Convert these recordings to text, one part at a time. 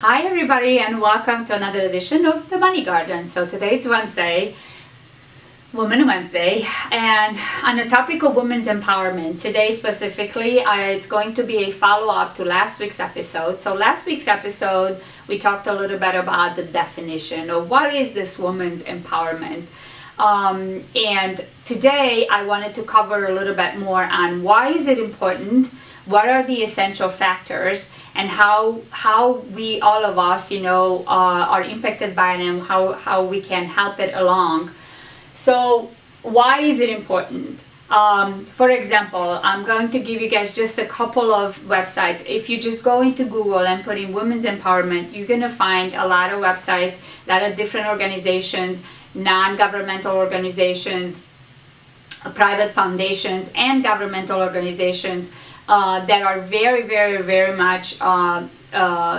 Hi everybody, and welcome to another edition of the Money Garden. So today it's Wednesday, Women Wednesday, and on the topic of women's empowerment, today specifically it's going to be a follow-up to last week's episode. So last week's episode we talked a little bit about the definition of what is this women's empowerment. And today I wanted to cover a little bit more on why is it important, what are the essential factors, and how we, all of us, are impacted by them, how we can help it along. So why is it important? For example, I'm going to give you guys just a couple of websites. If you just go into Google and put in women's empowerment, you're going to find a lot of websites, a lot of different organizations, non-governmental organizations, private foundations, and governmental organizations that are very, very, very much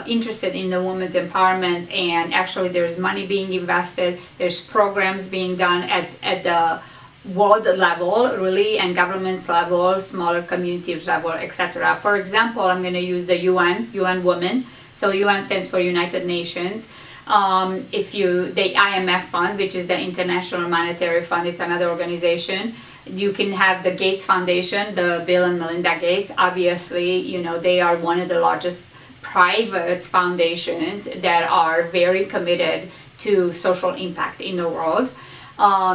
interested in the women's empowerment. And actually there's money being invested, there's programs being done at the world level, really, and governments level, smaller communities level, etc. For example, I'm going to use the UN Women. So UN stands for United Nations. The IMF Fund, which is the International Monetary Fund, it's another organization. You can have the Gates Foundation, the Bill and Melinda Gates. Obviously, they are one of the largest private foundations that are very committed to social impact in the world.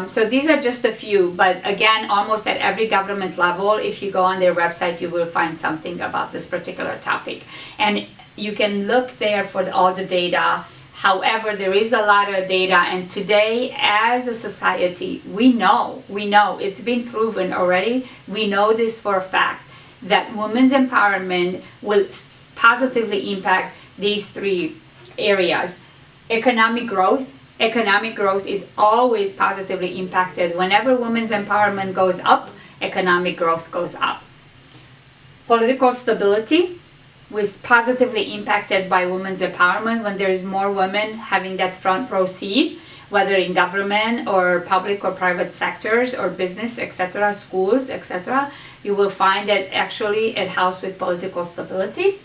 So these are just a few, but again, almost at every government level, if you go on their website, you will find something about this particular topic. And you can look there for all the data. However, there is a lot of data, and today as a society, we know, it's been proven already, we know this for a fact, that women's empowerment will positively impact these three areas. Economic growth is always positively impacted. Whenever women's empowerment goes up, economic growth goes up. Political stability was positively impacted by women's empowerment. When there is more women having that front row seat, whether in government or public or private sectors or business, etc., schools, etc., you will find that actually it helps with political stability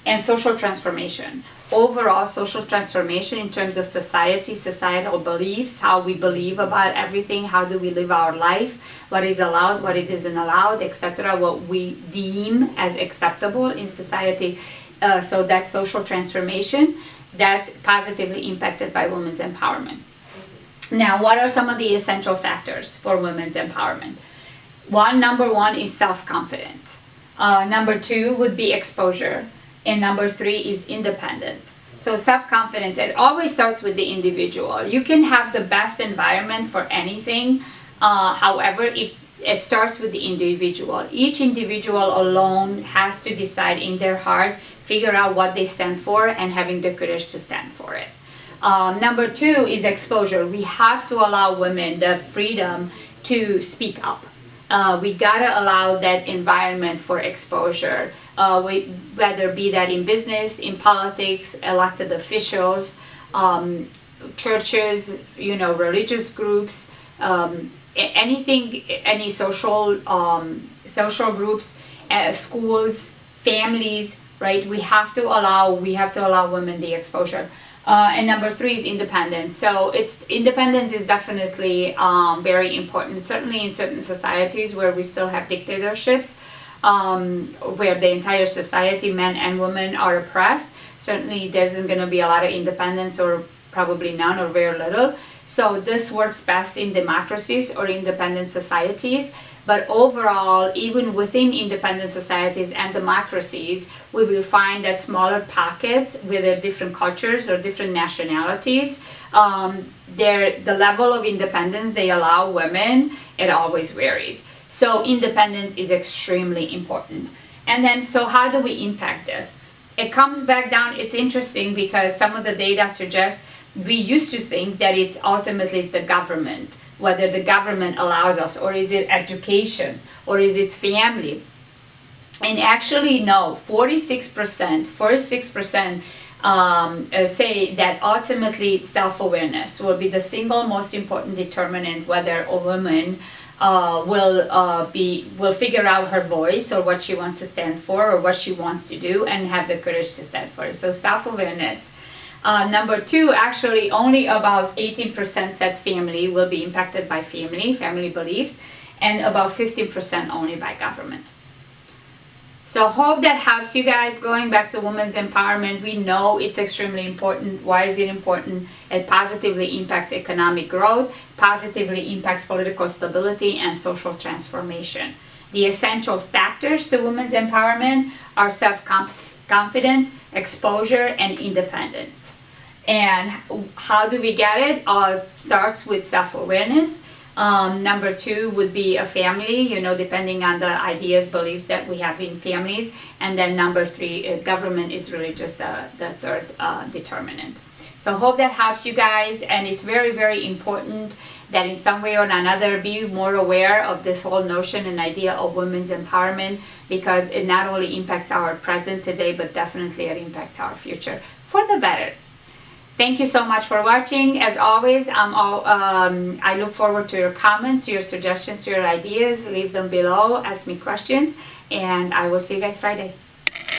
and social transformation. Overall social transformation in terms of societal beliefs, how we believe about everything, how do we live our life, what is allowed, what it isn't allowed, etc., what we deem as acceptable in society. So that's social transformation. That's positively impacted by women's empowerment. Now, what are some of the essential factors for women's empowerment? Number one is self-confidence. Number two would be exposure. And number three is independence. So self-confidence, it always starts with the individual. You can have the best environment for anything. However, if it starts with the individual. Each individual alone has to decide in their heart, figure out what they stand for, and having the courage to stand for it. Number two is exposure. We have to allow women the freedom to speak up. We gotta allow that environment for exposure, whether be that in business, in politics, elected officials, churches, religious groups, anything, any social groups, schools, families, right? We have to allow women the exposure. And number three is independence. So independence is definitely very important, certainly in certain societies where we still have dictatorships, where the entire society, men and women, are oppressed. Certainly there isn't going to be a lot of independence, or probably none, or very little. So this works best in democracies or independent societies. But overall, even within independent societies and democracies, we will find that smaller pockets with their different cultures or different nationalities, the level of independence they allow women, it always varies. So independence is extremely important. And then, so how do we impact this? It comes back down, it's interesting because some of the data suggests we used to think that it's the government, whether the government allows us, or is it education, or is it family? And actually no, 46% say that ultimately self-awareness will be the single most important determinant whether a woman will figure out her voice or what she wants to stand for or what she wants to do and have the courage to stand for it. So self-awareness. Number two, actually only about 18% said family will be impacted by family beliefs, and about 15% only by government. So hope that helps you guys. Going back to women's empowerment, we know it's extremely important. Why is it important? It positively impacts economic growth, positively impacts political stability and social transformation. The essential factors to women's empowerment are self-confidence, exposure, and independence. And how do we get it? Starts with self-awareness. Number two would be a family, depending on the ideas, beliefs that we have in families. And then number three, government is really just the third determinant. So I hope that helps you guys. And it's very, very important that in some way or another be more aware of this whole notion and idea of women's empowerment, because it not only impacts our present today, but definitely it impacts our future for the better. Thank you so much for watching. As always, I look forward to your comments, to your suggestions, to your ideas. Leave them below. Ask me questions. And I will see you guys Friday.